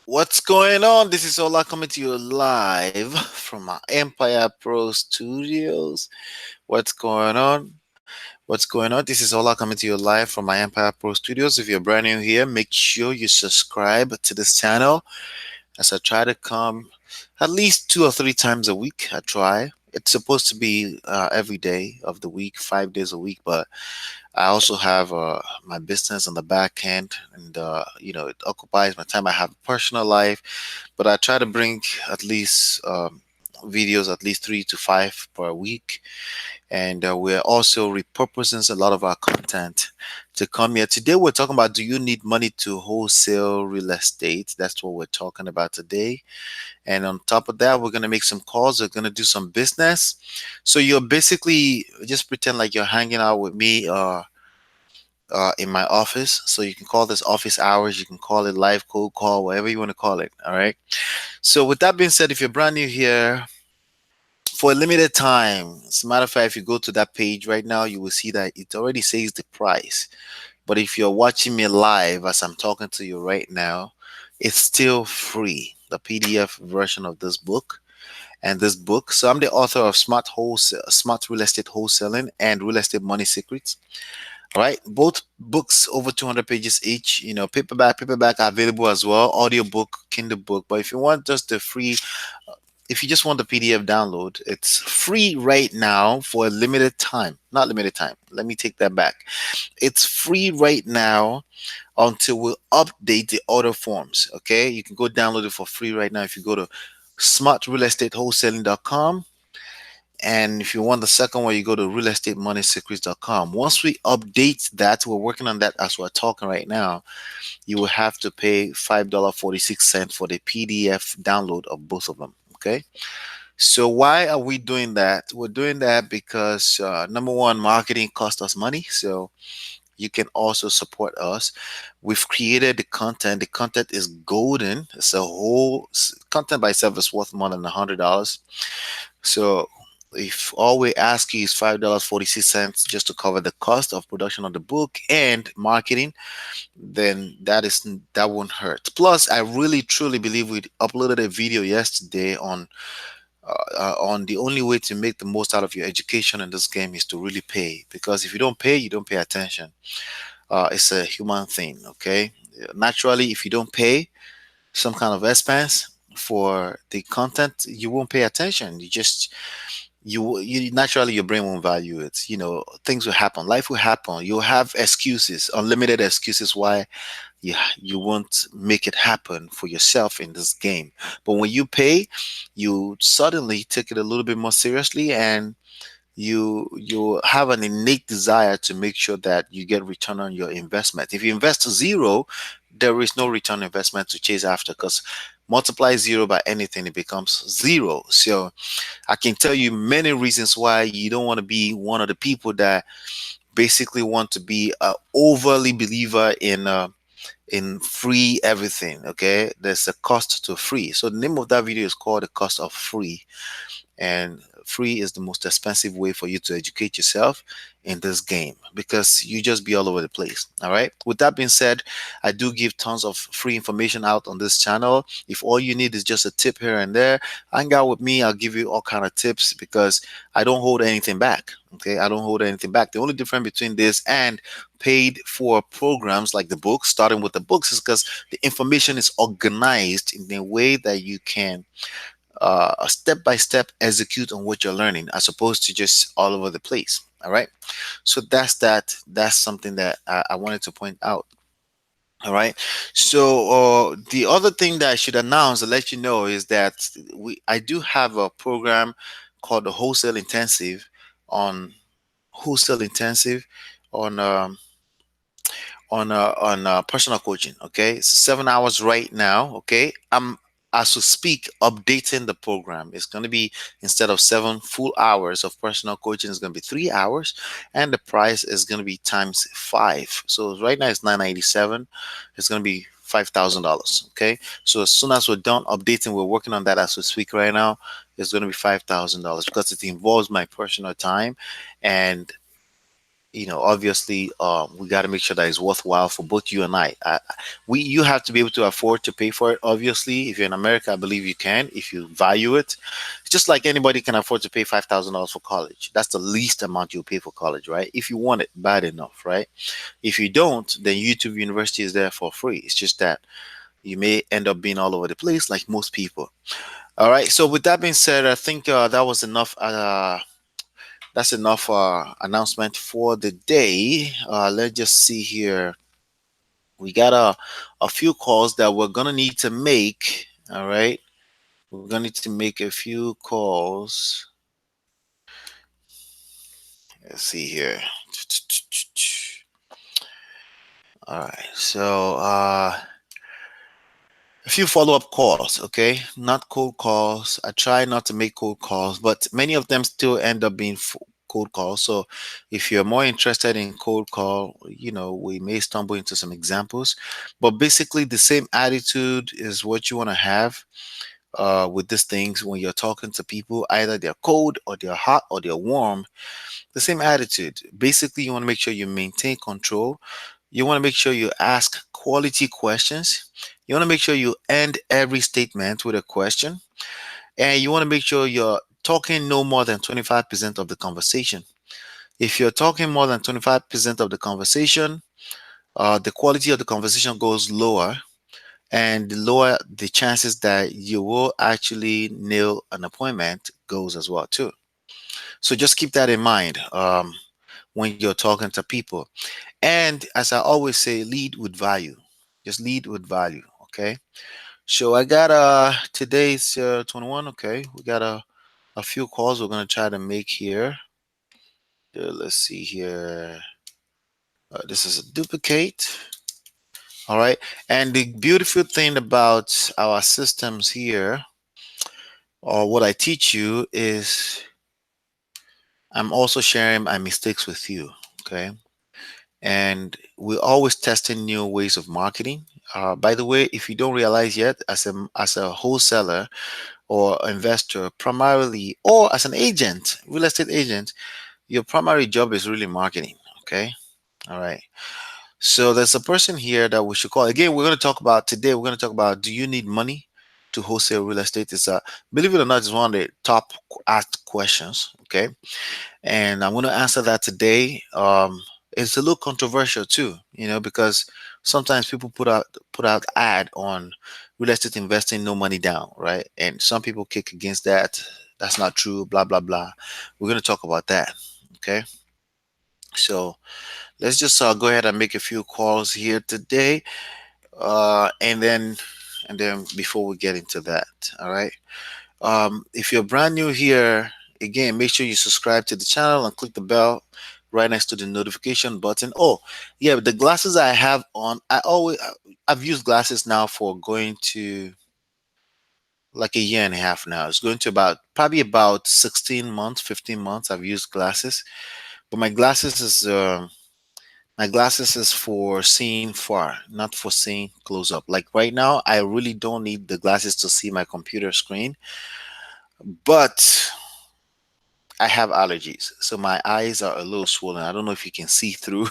What's going on? This is Ola coming to you live from my Empire Pro Studios. What's going on? What's going on? This is Ola coming to you live from my Empire Pro Studios. If you're brand new here, make sure you subscribe to this channel as I try to come at least 2 or 3 times a week. I try. It's supposed to be every day of the week, 5 days a week, but I also have my business on the back end, and it occupies my time. I have a personal life, but I try to bring at least videos, at least 3 to 5 per week, and we're also repurposing a lot of our content to come here. Today, we're talking about, do you need money to wholesale real estate? That's what we're talking about today. And on top of that, we're going to make some calls. We're going to do some business. So you're basically just pretend like you're hanging out with me. In my office. So you can call this office hours, you can call it live cold call, whatever you want to call it. All right. So with that being said, if you're brand new here, for a limited time, as a matter of fact, if you go to that page right now, you will see that it already says the price. But if you're watching me live as I'm talking to you right now, it's still free. The PDF version of this book and this book. So I'm the author of Smart Real Estate Wholesaling and Real Estate Money Secrets. All right, both books over 200 pages each. Paperback are available as well. Audiobook, Kindle book. But if you want just the free, if you just want the PDF download, it's free right now for a limited time. Not limited time. Let me take that back. It's free right now until we update the order forms. Okay, you can go download it for free right now if you go to smartrealestatewholesaling.com. And if you want the second one, you go to realestatemoneysecrets.com. Once we update that, we're working on that as we're talking right now. You will have to pay $5.46 for the PDF download of both of them. Okay. So why are we doing that? We're doing that because number one, marketing costs us money. So you can also support us. We've created the content. The content is golden. It's a whole content by itself is worth more than $100. So if all we ask you is $5.46 just to cover the cost of production of the book and marketing, then that won't hurt. Plus, I really truly believe we uploaded a video yesterday on the only way to make the most out of your education in this game is to really pay. Because if you don't pay, you don't pay attention. It's a human thing. Okay, naturally, if you don't pay some kind of expense for the content, you won't pay attention. You naturally your brain won't value it. Things will happen, life will happen, you'll have excuses, unlimited excuses why you won't make it happen for yourself in this game. But when you pay, you suddenly take it a little bit more seriously, and you have an innate desire to make sure that you get return on your investment. If you invest zero, there is no return on investment to chase after, because multiply zero by anything, it becomes zero. So I can tell you many reasons why you don't want to be one of the people that basically want to be a overly believer in free everything. Okay, there's a cost to free. So the name of that video is called the cost of free, and free is the most expensive way for you to educate yourself in this game, because you just be all over the place. All right, with that being said, I do give tons of free information out on this channel. If all you need is just a tip here and there, hang out with me. I'll give you all kind of tips, because I don't hold anything back. Okay, I don't hold anything back. The only difference between this and paid for programs like the books, starting with the books, is because the information is organized in a way that you can a step by step execute on what you're learning, as opposed to just all over the place. All right. So that's that. That's something that I wanted to point out. All right. So the other thing that I should announce and let you know is that I do have a program called the Wholesale Intensive on Wholesale Intensive on personal coaching. Okay, it's 7 hours right now. Okay, I'm, as we speak, updating the program. It's going to be, instead of 7 full hours of personal coaching, it's going to be 3 hours, and the price is going to be times five. So right now it's 997. It's going to be $5,000. Okay, so as soon as we're done updating, we're working on that as we speak right now. It's going to be $5,000, because it involves my personal time, and Obviously, we got to make sure that it's worthwhile for both you and you have to be able to afford to pay for it. Obviously, if you're in America, I believe you can if you value it. It's just like anybody can afford to pay $5,000 for college. That's the least amount you'll pay for college, right? If you want it bad enough, right? If you don't, then YouTube University is there for free. It's just that you may end up being all over the place, like most people. All right. So with that being said, I think that was enough. That's enough announcement for the day. Let's just see here. We got a few calls that we're gonna need to make. All right, we're gonna need to make a few calls. Let's see here. All right, so a few follow-up calls, okay? Not cold calls. I try not to make cold calls, but many of them still end up being cold calls. So if you're more interested in cold call, we may stumble into some examples. But basically, the same attitude is what you want to have with these things when you're talking to people. Either they're cold or they're hot or they're warm. The same attitude. Basically, you want to make sure you maintain control. You want to make sure you ask quality questions. You want to make sure you end every statement with a question. And you want to make sure you're talking no more than 25% of the conversation. If you're talking more than 25% of the conversation, the quality of the conversation goes lower, and the lower the chances that you will actually nail an appointment goes as well too. So just keep that in mind when you're talking to people. And as I always say, lead with value. Just lead with value. Okay. So I got today's 21. Okay, we got a few calls we're gonna try to make here. Let's see here. This is a duplicate. All right. And the beautiful thing about our systems here, or what I teach you, is I'm also sharing my mistakes with you. Okay. And we're always testing new ways of marketing. By the way, if you don't realize yet, as a wholesaler or investor, primarily, or as an agent, real estate agent, your primary job is really marketing. Okay. All right. So there's a person here that we should call. Again, we're going to talk about, do you need money to wholesale real estate? It's believe it or not, it's one of the top asked questions. Okay. And I'm going to answer that today. It's a little controversial too, because sometimes people put out ad on real estate investing, no money down, right? And some people kick against that. That's not true. Blah blah blah. We're going to talk about that. Okay. So let's just go ahead and make a few calls here today, and then before we get into that, all right. If you're brand new here, again, make sure you subscribe to the channel and click the bell right next to the notification button. Oh, yeah, the glasses I have on, I've used glasses now for going to like a year and a half now. It's going to probably about 16 months, 15 months. I've used glasses, but my glasses is for seeing far, not for seeing close up. Like right now, I really don't need the glasses to see my computer screen, but I have allergies, so my eyes are a little swollen. I don't know if you can see through.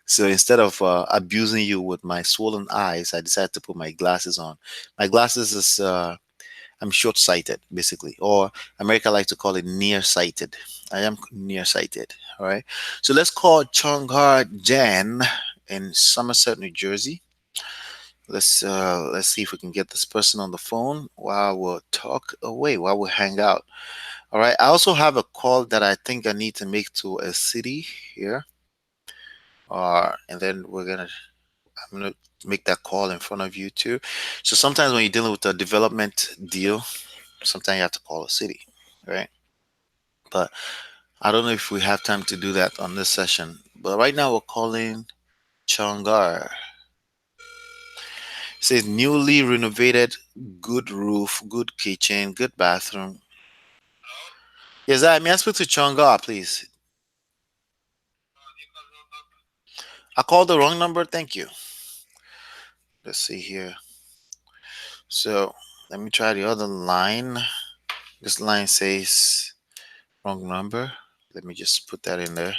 So instead of abusing you with my swollen eyes, I decided to put my glasses on. My glasses is I'm short-sighted, basically, or America like to call it nearsighted. I am nearsighted. All right. So let's call Chonghar Jan in Somerset, New Jersey. Let's see if we can get this person on the phone while we'll talk away, while we hang out. All right. I also have a call that I think I need to make to a city here. And then I'm gonna make that call in front of you too. So sometimes when you're dealing with a development deal, sometimes you have to call a city, right? But I don't know if we have time to do that on this session. But right now we're calling Chongar. It says newly renovated, good roof, good kitchen, good bathroom. Yes, may I speak to Chongar, please? I called the wrong number. Thank you. Let's see here. So let me try the other line. This line says wrong number. Let me just put that in there.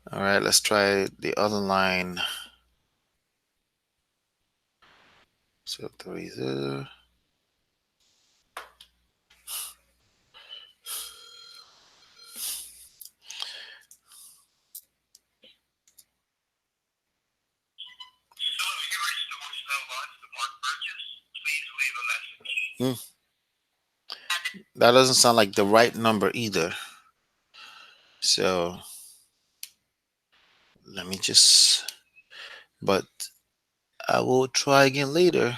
All right, let's try the other line. So 30. Hmm, that doesn't sound like the right number either. So let me just, but I will try again later.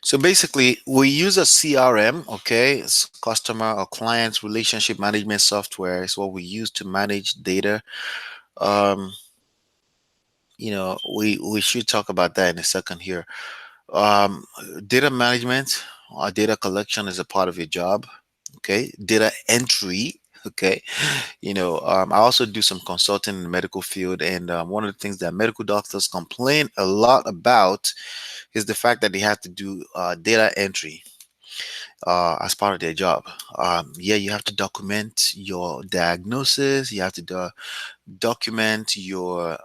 So basically, we use a CRM, okay? It's customer or client relationship management software. Is what we use to manage data. Um, we should talk about that in a second here. Um, Data management or data collection is a part of your job, okay? Data entry, okay? I also do some consulting in the medical field, and one of the things that medical doctors complain a lot about is the fact that they have to do data entry as part of their job. Yeah, you have to document your diagnosis. You have to document your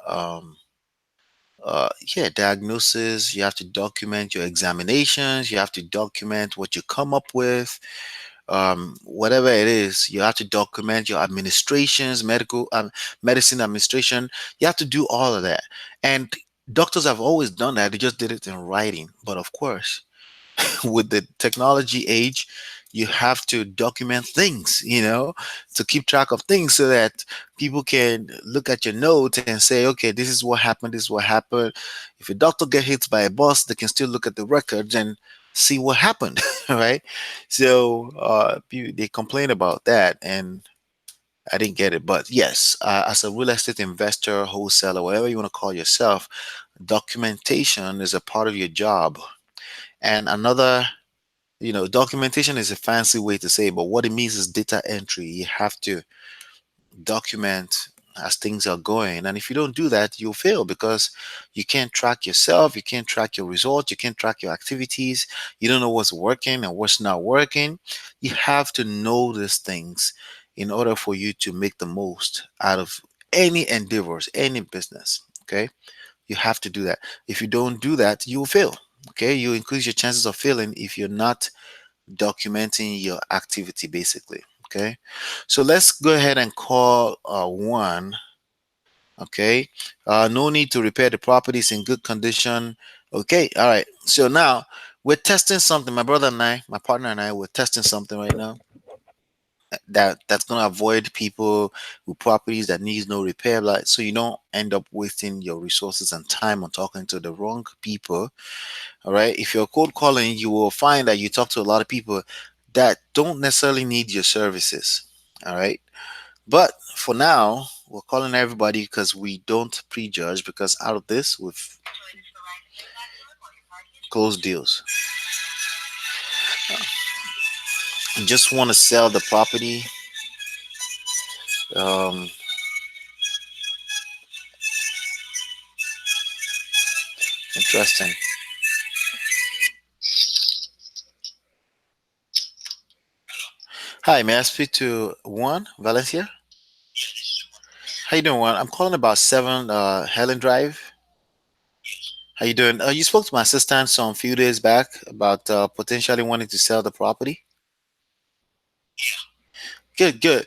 yeah, diagnosis. You have to document your examinations. You have to document what you come up with. Whatever it is, you have to document your administrations, medicine administration. You have to do all of that, and doctors have always done that. They just did it in writing. But of course, with the technology age, you have to document things, to keep track of things so that people can look at your notes and say, okay, this is what happened, this is what happened. If a doctor get hit by a bus, they can still look at the records and see what happened, right? So they complain about that, and I didn't get it. But yes, as a real estate investor, wholesaler, whatever you want to call yourself, documentation is a part of your job. And another, documentation is a fancy way to say it, but what it means is data entry. You have to document as things are going. And if you don't do that, you'll fail because you can't track yourself, you can't track your results, you can't track your activities, you don't know what's working and what's not working. You have to know these things in order for you to make the most out of any endeavors, any business. Okay. You have to do that. If you don't do that, you will fail. Okay. You increase your chances of failing if you're not documenting your activity basically. Okay, so let's go ahead and call one. Okay, no need to repair the properties in good condition. Okay, all right, so now we're testing something. My brother and I, my partner and I, we're testing something right now that's going to avoid people with properties that needs no repair, like, so you don't end up wasting your resources and time on talking to the wrong people. All right. If you're cold calling, you will find that you talk to a lot of people that don't necessarily need your services. All right. But for now, we're calling everybody because we don't prejudge, because out of this, we've closed deals. You just want to sell the property. Um, Interesting. Hi, may I speak to Juan Valencia? How you doing, Juan? I'm calling about 7 Helen Drive. How you doing? You spoke to my assistant some few days back about potentially wanting to sell the property. Good, good.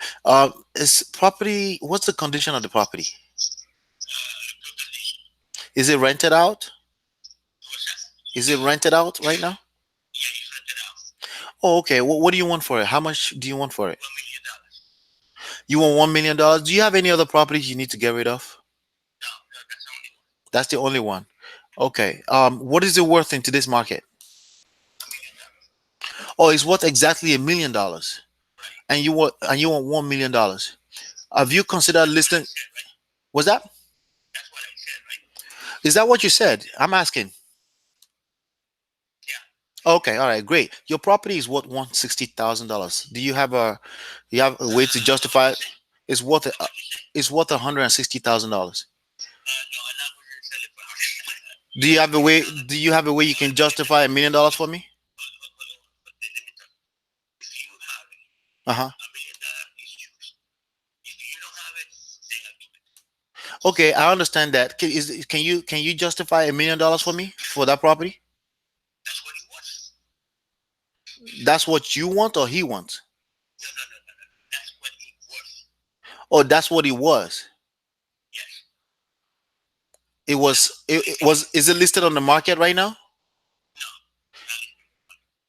Is property? What's the condition of the property? Is it rented out? Is it rented out right now? Oh, okay. What do you want for it? How much do you want for it? You want $1 million? Do you have any other properties you need to get rid of? That's the only one. Okay. What is it worth in today's market? Oh, it's worth exactly $1 million, and you want $1 million. Have you considered listing? Was that? Is that what you said? I'm asking. Okay, all right, great. Your property is worth $160,000. Do you have a way to justify it? It's worth it's worth $160,000. Do you have a way you can justify $1 million for me? Uh-huh. Okay, I understand that. Can you justify $1 million for me for that property? That's what you want or he wants? Oh, that's what it was. It was is it listed on the market right now?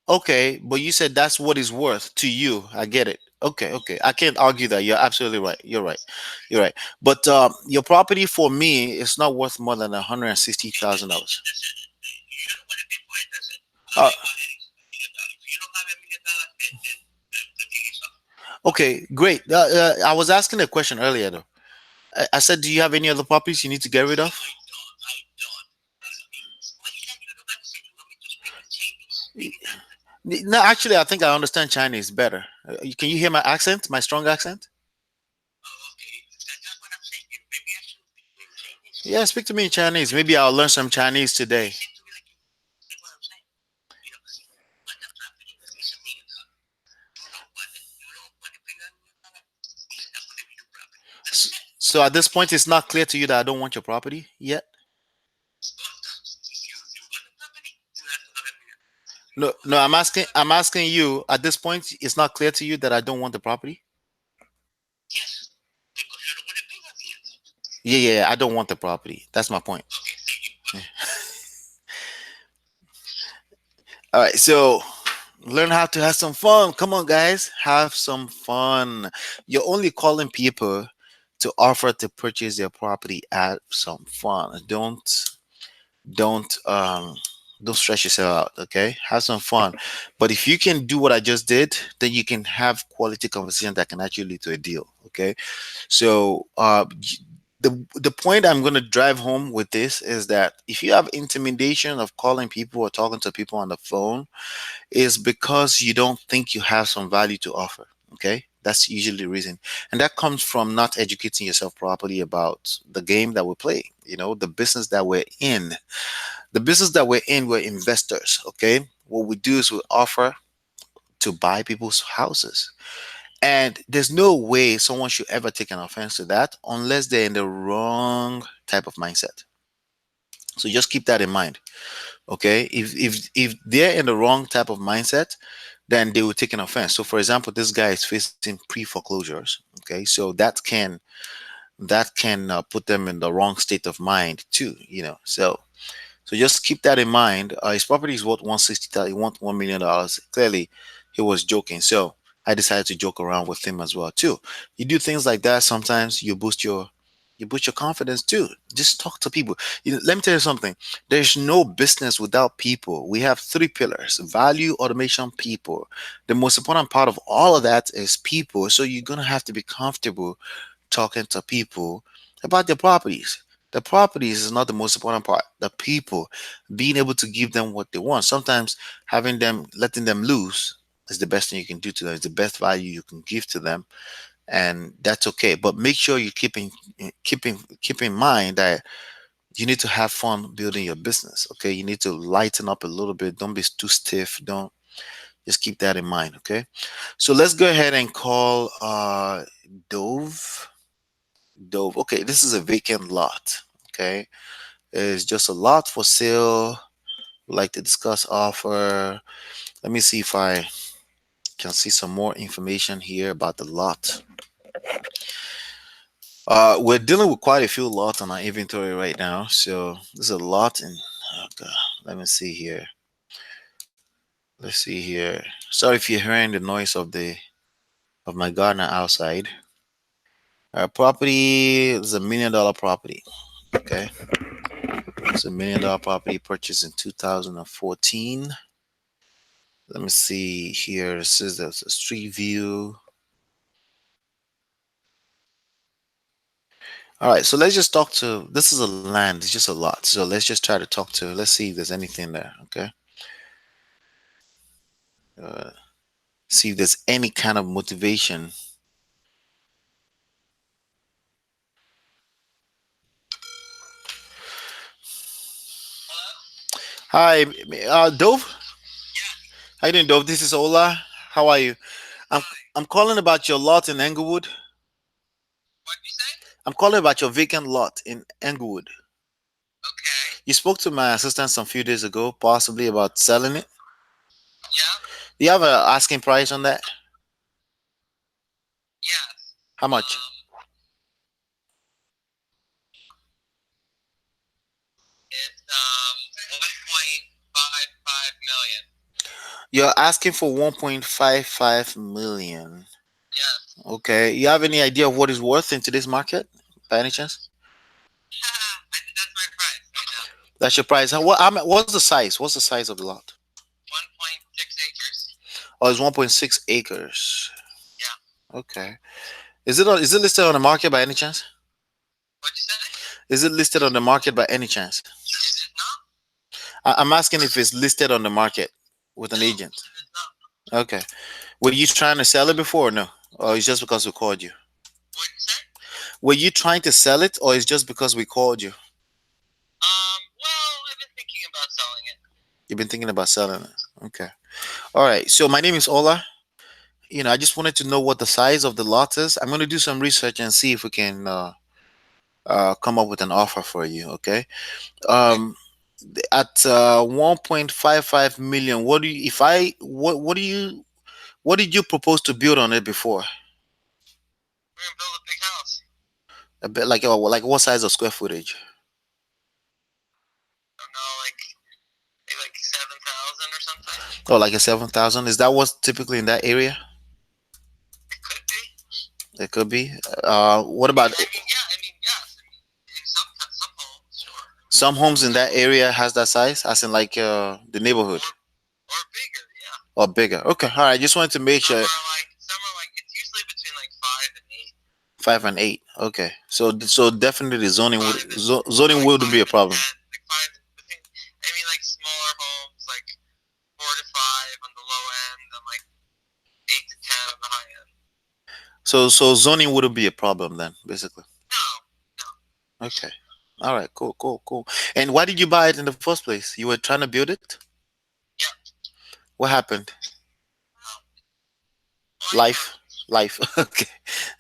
Okay, but you said that's what it's worth to you. I get it. Okay, okay. I can't argue that. You're absolutely right. You're right. You're right. But your property for me is not worth more than $160,000. Uh, okay, great. I was asking a question earlier though. I said, do you have any other properties you need to get rid of? No, actually, I think I understand Chinese better. Can you hear my accent, my strong accent? Yeah, speak to me in Chinese. Maybe I'll learn some Chinese today. So at this point, it's not clear to you that I don't want your property yet. No, no, I'm asking you. At this point, it's not clear to you that I don't want the property. Yeah, yeah, yeah, I don't want the property. That's my point. All right, so learn how to have some fun. Come on, guys, have some fun. You're only calling people to offer to purchase their property. Have some fun. Don't don't stress yourself out. Okay, have some fun. But if you can do what I just did, then you can have quality conversation that can actually lead to a deal. Okay, so the point I'm going to drive home with this is that if you have intimidation of calling people or talking to people on the phone, is because you don't think you have some value to offer. Okay, that's usually the reason, and that comes from not educating yourself properly about the game that we play. The business that we're in. The business that we're in, we're investors. Okay, what we do is we offer to buy people's houses. And there's no way someone should ever take an offense to that unless they're in the wrong type of mindset. So just keep that in mind. Okay. If they're in the wrong type of mindset, then they will take an offense. So for example, this guy is facing pre-foreclosures. Okay. So that can put them in the wrong state of mind too, so just keep that in mind. His property is worth 160. He wants $1 million. Clearly, he was joking. So I decided to joke around with him as well too. You do things like that. Sometimes you boost your confidence too. Just talk to people. Let me tell you something. There's no business without people. We have three pillars: value, automation, people. The most important part of all of that is people. So you're gonna have to be comfortable talking to people about their properties. The properties is not the most important part. The people, being able to give them what they want. Sometimes letting them loose is the best thing you can do to them. It's the best value you can give to them, and that's okay. But make sure you keep in mind that you need to have fun building your business. Okay, you need to lighten up a little bit. Don't be too stiff. Don't Just keep that in mind. Okay, so let's go ahead and call Dove. Dove. Okay, this is a vacant lot. Okay, it's just a lot for sale. Would like to discuss offer. Let me see if I can see some more information here about the lot. We're dealing with quite a few lots on our inventory right now. So there's a lot in. Oh God, let me see here. Let's see here. Sorry if you're hearing the noise of my gardener outside. Our property is $1 million property. Okay, it's $1 million property purchased in 2014. Let me see here. This is the street view. All right, so let's just talk to. This is a land. It's just a lot. So let's just try to talk to. Let's see if there's anything there. Okay. Uh, See if there's any kind of motivation. Hi, Dove. How you doing, Dove? This is Ola. How are you? I'm I'm calling about your lot in Englewood. What did you say? I'm calling about your vacant lot in Englewood. Okay. You spoke to my assistant some few days ago, possibly about selling it. Yeah. Do you have an asking price on that? Yes. How much? It's 1.55 million. You're asking for 1.55 million. Yes. Okay. You have any idea of what it's worth in today's market, by any chance? I think that's my price right now. That's your price. What's the size? What's the size of the lot? 1.6 acres. Oh, it's 1.6 acres. Yeah. Okay. Is it listed on the market by any chance? What'd you say? Is it listed on the market by any chance? Is it not? I'm asking if it's listed on the market with an No, agent. it is not. Okay. Were you trying to sell it before or no? Or it's just because we called you? What'd you say? Were you trying to sell it or it's just because we called you? Well, I've been thinking about selling it. You've been thinking about selling it. Okay. All right. So my name is Ola. I just wanted to know what the size of the lot is. I'm going to do some research and see if we can come up with an offer for you. Okay. Okay. Um, at 1.55 million, what do you, if I, what do you, what did you propose to build on it before? We're gonna build a big house. A bit like what size of square footage? I don't know, maybe like 7,000 or something. Oh, like a 7,000. Is that what's typically in that area? It could be. It could be. What I mean, about yeah. I mean, yes. I mean, in some homes, sure. I mean, some homes in that area has that size, as in like the neighborhood or bigger. Yeah. or bigger? Okay, all right. Just wanted to make sure. Some are like it's usually between like 5 and 8. 5 and 8. Okay, so definitely the Five and zoning would be a five and problem. 10. Like five and between. I mean, like smaller homes, like 4 to 5 on the low end, and like 8 to 10 on the high end. So zoning wouldn't be a problem then, basically. No, no. Okay. All right. Cool. Cool. Cool. And why did you buy it in the first place? You were trying to build it. Yeah. What happened? Um, Life Life. happens. Life. Okay.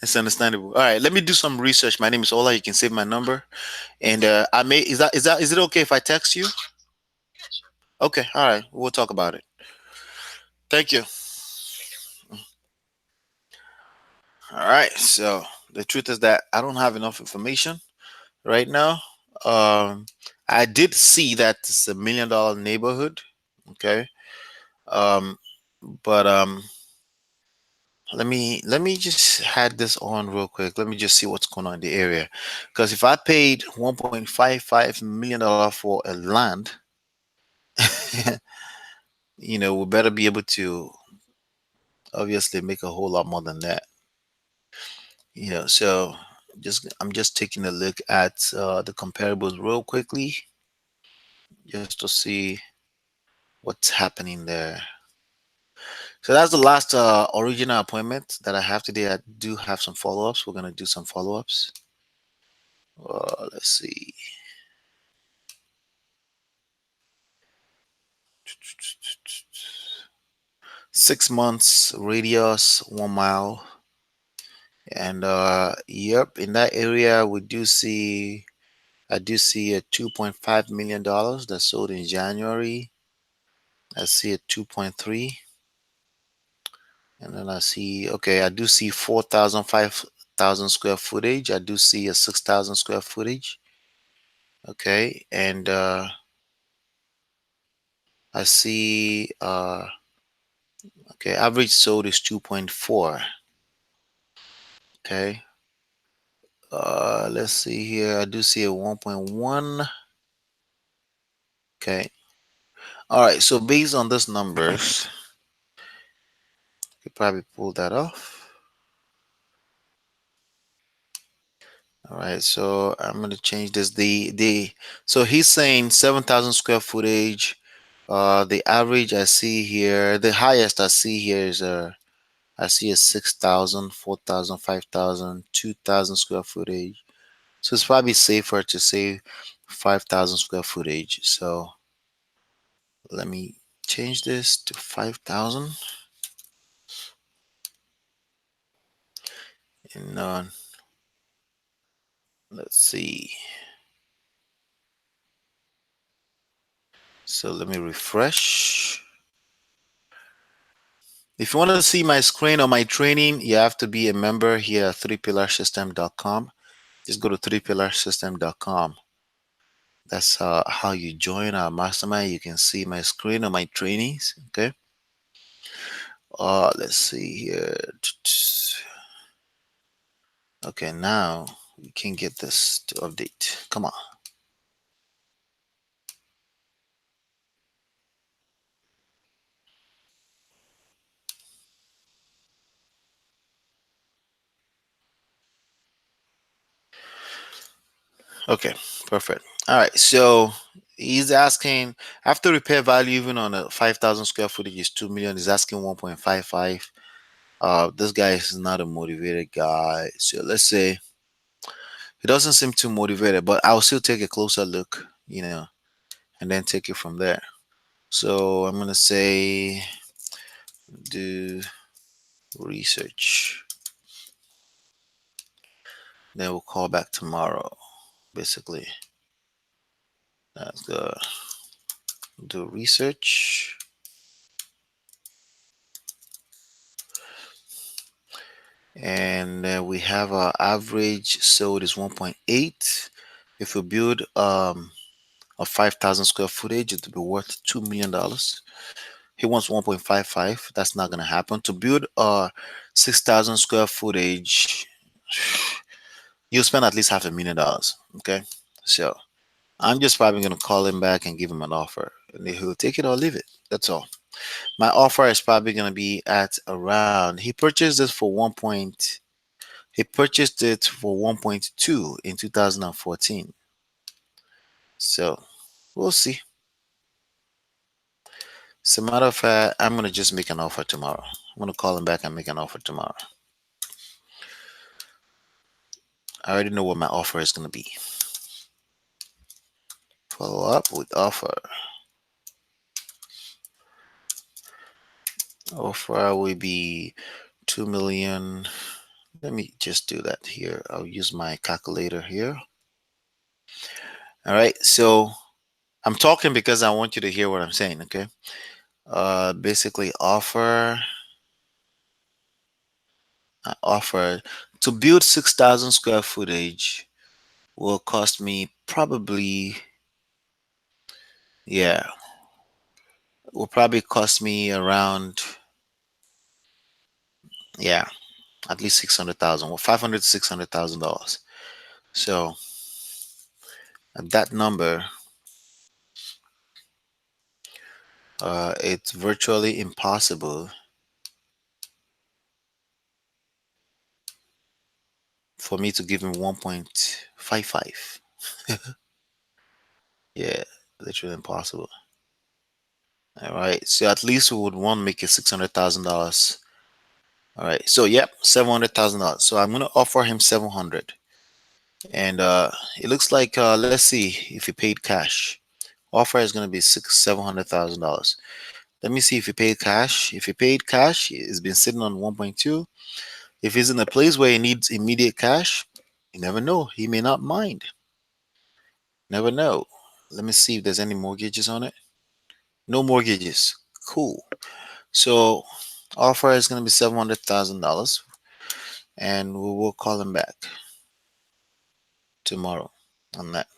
It's understandable. All right. Let me do some research. My name is Ola. You can save my number. And I may is it okay if I text you? Yeah, sure. Okay. All right. We'll talk about it. Thank you. Take care. All right. So the truth is that I don't have enough information right now. Um, I did see that it's a $1 million neighborhood. Okay. Um, but let me just had this on real quick. Let me just see what's going on in the area. Because if I paid $1.55 million for a land, we better be able to obviously make a whole lot more than that. So I'm just taking a look at the comparables real quickly just to see what's happening there. So that's the last original appointment that I have today. I do have some follow-ups. We're gonna do some follow-ups. Let's see. 6 months radius, 1 mile, and yep, in that area I do see a $2.5 million that sold in January. I see a 2.3, and then I see okay, I do see 4,000, 5,000 square footage. I do see a 6,000 square footage. Okay, and I see okay, average sold is 2.4. Okay. Let's see here. I do see a 1.1. Okay. All right. So based on those numbers, you could probably pull that off. All right. So I'm gonna change this. So he's saying 7,000 square footage. The average I see here, the highest I see here is I see a 6,000, 4,000, 5,000, 2,000 square footage. So it's probably safer to say 5,000 square footage. So let me change this to 5,000. And let's see. So let me refresh. If you want to see my screen or my training, you have to be a member here at 3pillarsystem.com. Just go to 3pillarsystem.com. That's how you join our mastermind. You can see my screen or my trainings. Okay. Let's see here. Okay, now we can get this to update. Come on. Okay, perfect. All right, so he's asking after repair value even on a 5,000 square footage is 2 million. He's asking 1.55. This guy is not a motivated guy. So let's say he doesn't seem too motivated, but I'll still take a closer look, and then take it from there. So I'm gonna say do research. Then we'll call back tomorrow. Basically, that's the do research. And we have our average sold is 1.8. If we build a 5,000 square footage, it will be worth $2 million. He wants 1.55. That's not gonna happen. To build a 6,000 square footage, you'll spend at least $500,000. Okay, so I'm just probably gonna call him back and give him an offer, and he'll take it or leave it. That's all. My offer is probably gonna be at around. He purchased this for 1. He purchased it for 1.2 in 2014. So we'll see. As a matter of fact, I'm gonna just make an offer tomorrow. I'm gonna call him back and make an offer tomorrow. I already know what my offer is gonna be. Follow up with offer. Offer will be 2 million. Let me just do that here. I'll use my calculator here. All right. So I'm talking because I want you to hear what I'm saying. Okay. Basically, offer to build 6,000 square footage will cost me probably, yeah, will probably cost me around, yeah, at least 600,000, well, 500 to $600,000. So at that number, it's virtually impossible for me to give him 1.55. Yeah, literally impossible. All right, so at least we would want to make it $600,000. All right, so yep, $700,000. So I'm gonna offer him 700, and it looks like let's see if he paid cash. Offer is gonna be $700,000. Let me see if he paid cash. If he paid cash, it's been sitting on 1.2. If he's in a place where he needs immediate cash, you never know. He may not mind. Never know. Let me see if there's any mortgages on it. No mortgages. Cool. So offer is gonna be $700,000, and we will call him back tomorrow on that.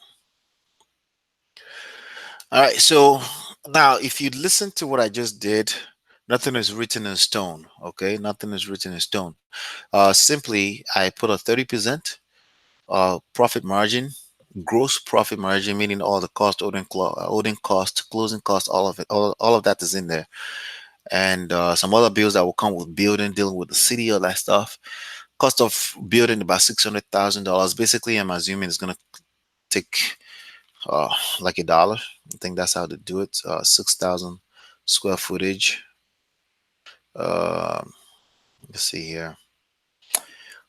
All right. So now, if you listen to what I just did, nothing is written in stone. Okay, nothing is written in stone. Simply, I put a 30% profit margin, gross profit margin, meaning all the cost, holding cost, closing cost, all of it, all of that is in there, and some other bills that will come with building, dealing with the city, all that stuff. Cost of building about $600,000. Basically, I'm assuming it's gonna take like $1. I think that's how to do it. 6,000 square footage. Um let's see here.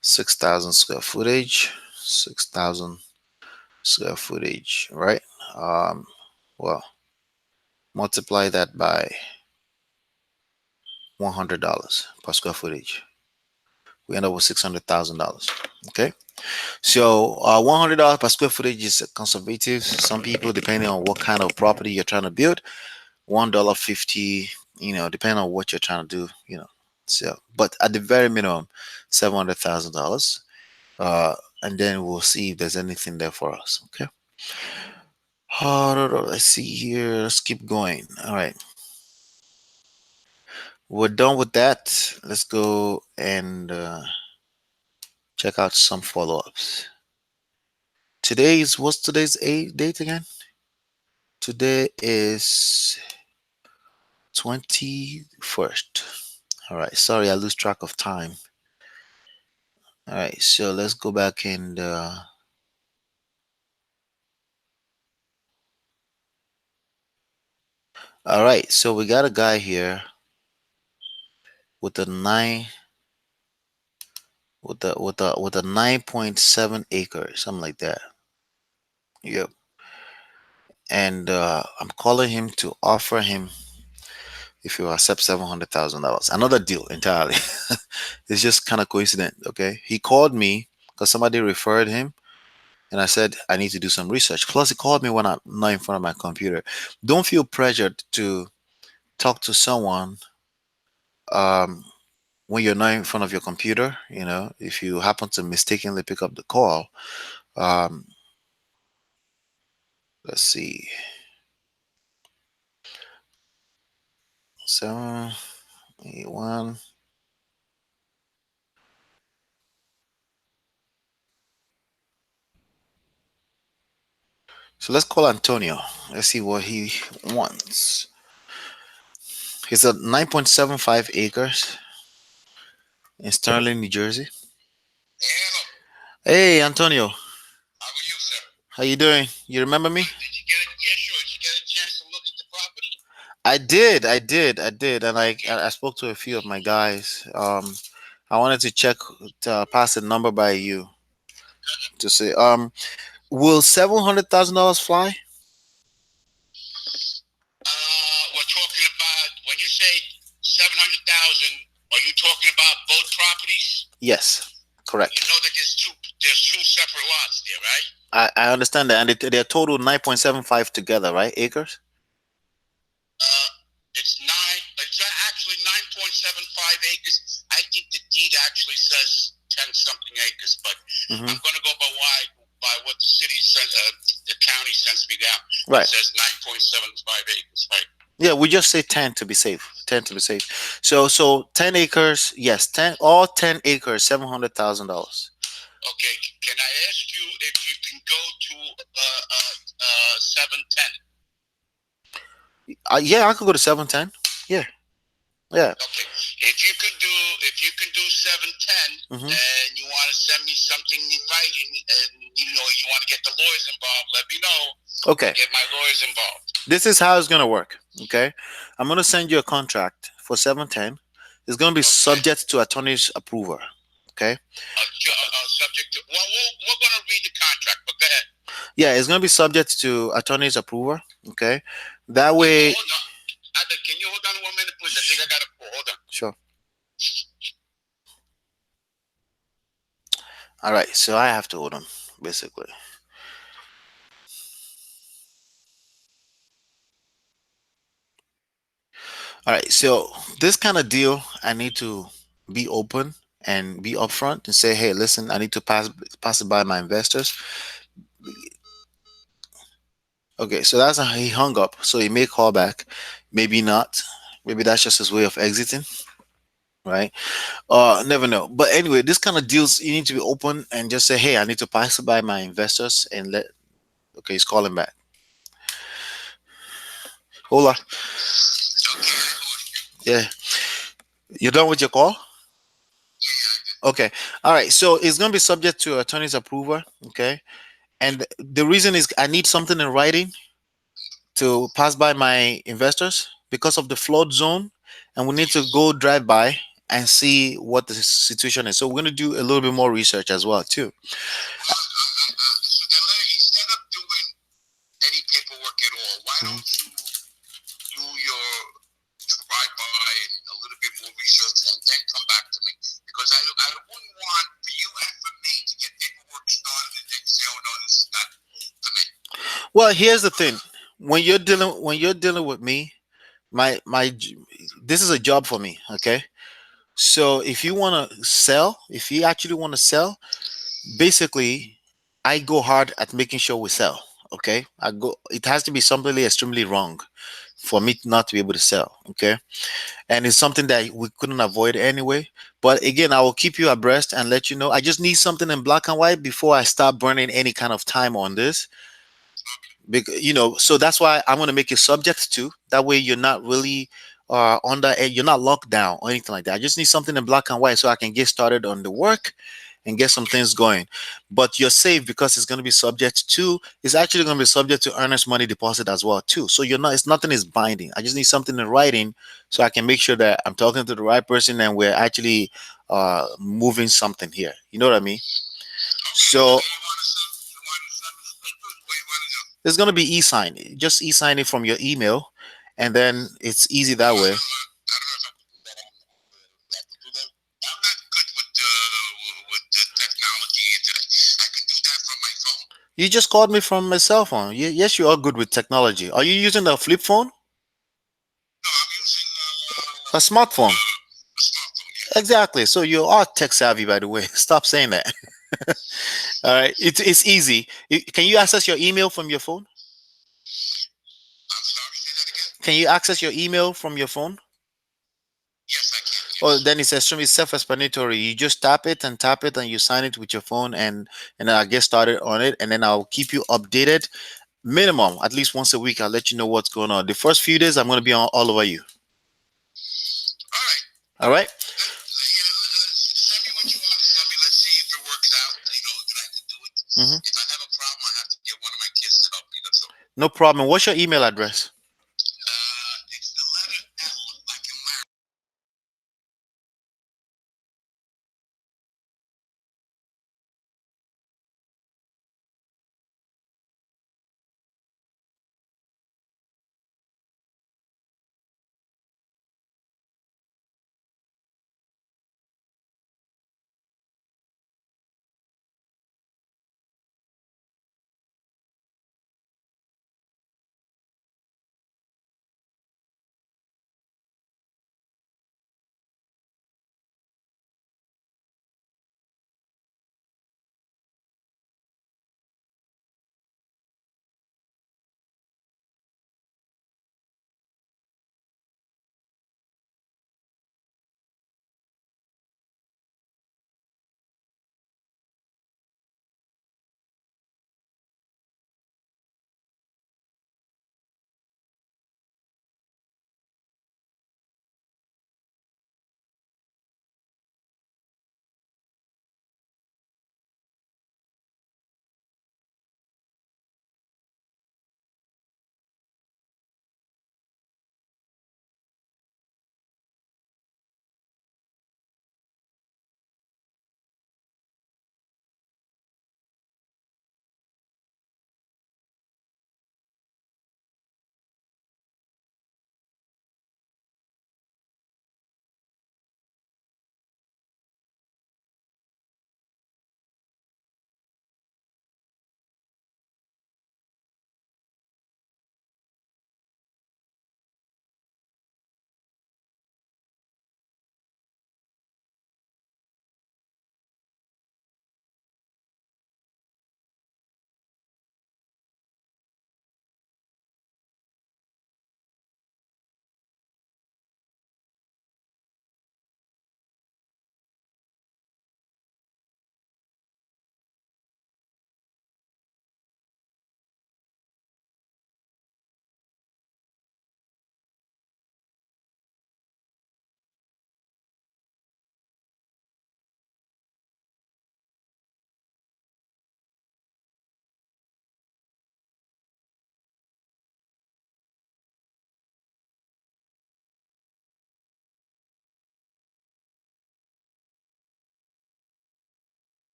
6,000 square footage. 6,000 square footage, right? Um, well, multiply that by $100 per square footage. We end up with $600,000. Okay. So $100 per square footage is conservative. Some people, depending on what kind of property you're trying to build, $1.50, depending on what you're trying to do. So, but at the very minimum, $700,000. And then we'll see if there's anything there for us. Okay. Let's see here. Let's keep going. All right. We're done with that. Let's go and check out some follow-ups. What's today's date again? Today is 21st. All right. Sorry, I lose track of time. All right. So let's go back and all right. So we got a guy here with a 9.7 acres, something like that. Yep. And I'm calling him to offer him if you accept $700,000. Another deal entirely. It's just kind of coincident. Okay. He called me because somebody referred him. And I said, I need to do some research. Plus, he called me when I'm not in front of my computer. Don't feel pressured to talk to someone um, when you're not in front of your computer. If you happen to mistakenly pick up the call, um, let's see, 781. So let's call Antonio. Let's see what he wants. He's at 9.75 acres in Sterling, New Jersey. Hello. Hey, Antonio. How are you, sir? How you doing? You remember me? Did you get it? Yeah, sure. Did you get a chance to look at the property? I did, and I spoke to a few of my guys. I wanted to check to pass a number by you to say, will $700,000 fly? We're talking about when you say 700,000. Are you talking about both properties? Yes, correct. You know that there's two separate lots there, right? I understand that, and they're total 9.75 together, right? Acres. It's nine. It's actually 9.75 acres. I think the deed actually says 10 something acres, but Hmm. I'm going to go by what the city sent, the county sends me down. Right. It says 9.75 acres, right? Yeah, we just say 10 to be safe. 10 to be safe. So 10 acres. Yes, 10 acres, $700,000. Okay. Can I ask you if you can go to 710? Yeah, I could go to 710. Yeah, yeah. Okay. If you can do 710, Hmm. and you want to send me something in writing, and you want to get the lawyers involved, let me know. Okay. Get my lawyers involved. This is how it's gonna work. Okay, I'm gonna send you a contract for 710. It's gonna be Okay. subject to attorney's approval. Okay. Subject to. Well, we're going to read the contract, but go ahead. Yeah, it's gonna be subject to attorney's approval. Okay. That way. Hold on. Can you hold on 1 minute, please? I think I got a call. Hold on. Sure. All right. So I have to hold on, basically. All right. So this kind of deal, I need to be open and be upfront and say, hey, listen, I need to pass it by my investors. Okay, so that's how he hung up. So he may call back, maybe not. Maybe that's just his way of exiting, right? Never know. But anyway, this kind of deals you need to be open and just say, "Hey, I need to pass it by my investors," and let. Okay, he's calling back. Hola. Yeah, you're done with your call. Okay. All right. So it's gonna be subject to attorney's approval. Okay. And the reason is I need something in writing to pass by my investors because of the flood zone, and we need to go drive by and see what the situation is. So we're going to do a little bit more research as well too. So then, instead of doing any paperwork at all, why Mhm. don't you do your drive by and a little bit more research and then come back to me? Because I want Well, here's the thing. When you're dealing with me, this is a job for me, okay? So if you want to sell, if you actually want to sell, basically I go hard at making sure we sell, okay? It has to be something extremely wrong for me not to be able to sell, okay? And it's something that we couldn't avoid anyway. But again, I will keep you abreast and let you know. I just need something in black and white before I start burning any kind of time on this. Because, so that's why I'm going to make it subject to. That way, you're not really you're not locked down or anything like that. I just need something in black and white so I can get started on the work and get some things going. But you're safe because it's going to be subject to. It's actually going to be subject to earnest money deposit as well too. So you're not. It's nothing is binding. I just need something in writing so I can make sure that I'm talking to the right person and we're actually moving something here. You know what I mean? Okay, so So you want to send us papers? What you want to do? it's gonna be e-sign. Just e-sign it from your email, and then it's easy that way. I don't know if I can do that. I can do that. I'm not good with the technology today. I can do that from my phone. You just called me from my cell phone. Yes, you are good with technology. Are you using a flip phone? No, I'm using A smartphone. a smartphone. Yeah. Exactly. So you are tech savvy, by the way. Stop saying that. All right. It's easy. Can you access your email from your phone? I'm sorry. Say that again. Can you access your email from your phone? Yes, I can. Well, Yes. then it's extremely self-explanatory. You just tap it, and you sign it with your phone, and I'll get started on it, and then I'll keep you updated. Minimum, at least once a week, I'll let you know what's going on. The first few days, I'm going to be all over you. All right. All right. Yeah, send me what you want to send me. Let's see if it works out. That I can do it. Hmm. If I have a problem, I have to get one of my kids to help me. That's all. No problem. What's your email address? It's the letter M, like in Larry.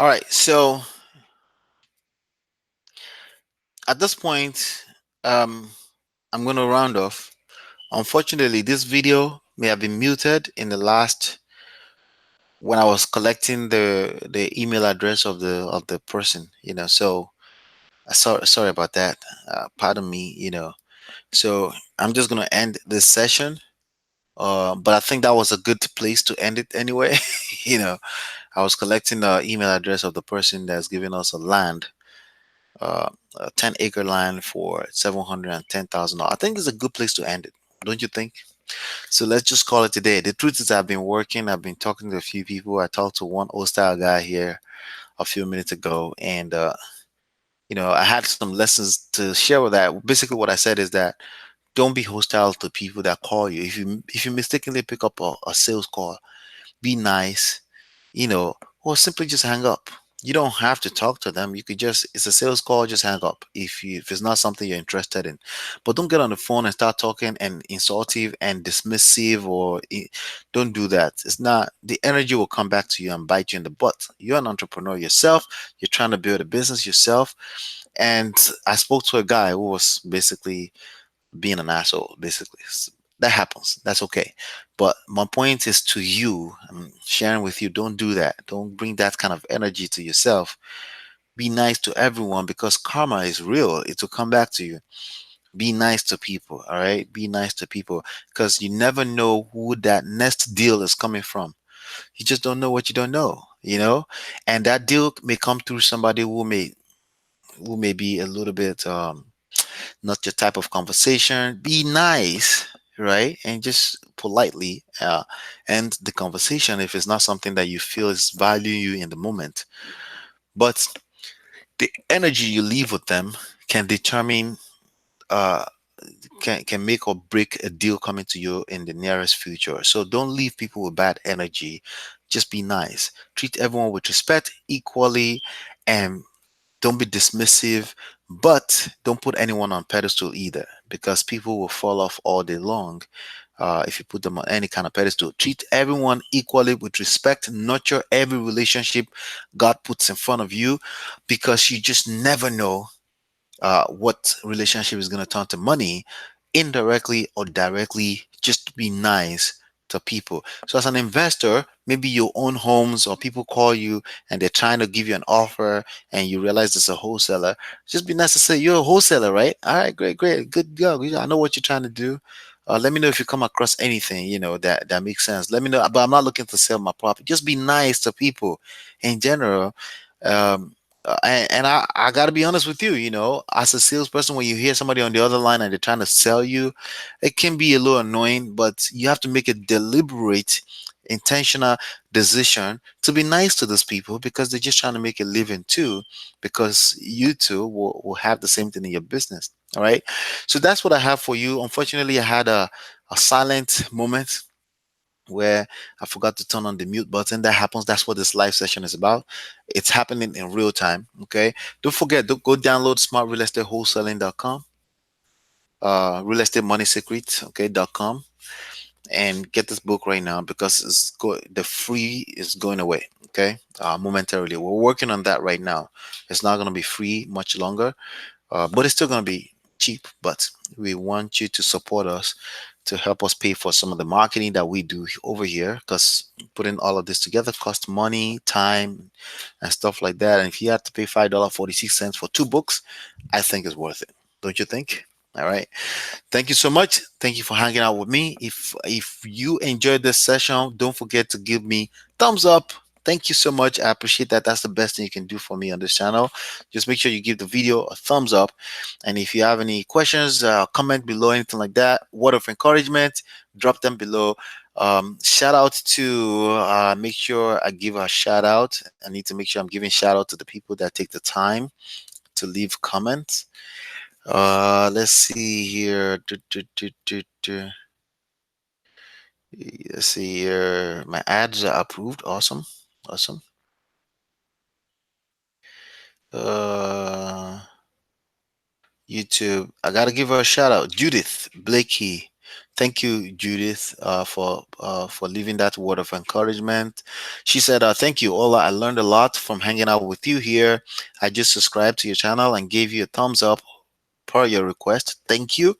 All right. So at this point, um, I'm going to round off. Unfortunately, this video may have been muted in the last when I was collecting the email address of the person. So sorry about that. Pardon me. So I'm just gonna end this session. But I think that was a good place to end it anyway. you know, I was collecting the email address of the person that's giving us a land, a 10-acre land for $710,000. I think it's a good place to end it. Don't you think? So let's just call it today. The truth is, I've been working. I've been talking to a few people. I talked to one old style guy here a few minutes ago, and I had some lessons to share with that. Basically, what I said is that don't be hostile to people that call you. If you mistakenly pick up a sales call, be nice, or simply just hang up. You don't have to talk to them. You could just, it's a sales call, just hang up if it's not something you're interested in. But don't get on the phone and start talking and insultive and dismissive don't do that. It's not, the energy will come back to you and bite you in the butt. You're an entrepreneur yourself. You're trying to build a business yourself. And I spoke to a guy who was basically being an asshole, basically. That happens. That's okay. But my point is to you, I'm sharing with you, don't do that. Don't bring that kind of energy to yourself. Be nice to everyone because karma is real. It will come back to you. Be nice to people, all right? Be nice to people because you never know who that next deal is coming from. You just don't know what you don't know. And that deal may come through somebody who may be a little bit not your type of conversation. Be nice, right? And just politely end the conversation if it's not something that you feel is valuing you in the moment. But the energy you leave with them can determine, uh, can make or break a deal coming to you in the nearest future. So don't leave people with bad energy. Just be nice. Treat everyone with respect equally, and don't be dismissive, but don't put anyone on pedestal either, because people will fall off all day long. If you put them on any kind of pedestal, treat everyone equally with respect. Nurture every relationship God puts in front of you, because you just never know what relationship is going to turn to money, indirectly or directly. Just be nice to people. So as an investor, maybe you own homes or people call you and they're trying to give you an offer and you realize it's a wholesaler. Just be nice to say, you're a wholesaler, right? All right, great, great, good go. I know what you're trying to do. Let me know if you come across anything, that makes sense. Let me know, but I'm not looking to sell my property. Just be nice to people in general. Um, and I got to be honest with you, as a salesperson, when you hear somebody on the other line and they're trying to sell you, it can be a little annoying, but you have to make a deliberate, intentional decision to be nice to those people, because they're just trying to make a living too, because you too will have the same thing in your business. All right. So that's what I have for you. Unfortunately, I had a silent moment where I forgot to turn on the mute button. That happens. That's what this live session is about. It's happening in real time. Okay. Don't forget, go download smartrealestateWholesaling.com, real estate money secret, okay.com, and get this book right now, because the free is going away. Okay. Momentarily. We're working on that right now. It's not going to be free much longer, but it's still going to be cheap. But we want you to support us to help us pay for some of the marketing that we do over here, because putting all of this together costs money, time, and stuff like that. And if you have to pay $5.46 for two books, I think it's worth it. Don't you think? All right. Thank you so much. Thank you for hanging out with me. If you enjoyed this session, don't forget to give me thumbs up. Thank you so much. I appreciate that. That's the best thing you can do for me on this channel. Just make sure you give the video a thumbs up. And if you have any questions, comment below, anything like that, word of encouragement, drop them below. Shout out to make sure I give a shout out. I need to make sure I'm giving shout out to the people that take the time to leave comments. Let's see here. Let's see here. My ads are approved. Awesome. Awesome. Uh, YouTube. I gotta give her a shout out. Judith Blakey. Thank you, Judith, for leaving that word of encouragement. She said, "Thank you, Ola. I learned a lot from hanging out with you here. I just subscribed to your channel and gave you a thumbs up per your request. Thank you.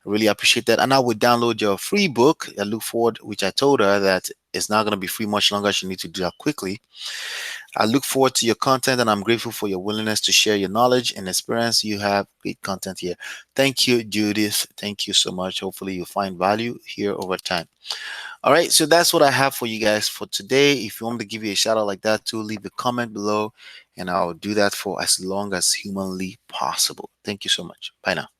I really appreciate that. And I would download your free book. I look forward, which I told her that it's not going to be free much longer. She needs to do that quickly. I look forward to your content and I'm grateful for your willingness to share your knowledge and experience. You have great content here. Thank you, Judith. Thank you so much. Hopefully, you'll find value here over time. All right, so that's what I have for you guys for today. If you want me to give you a shout out like that too, leave a comment below and I'll do that for as long as humanly possible. Thank you so much. Bye now.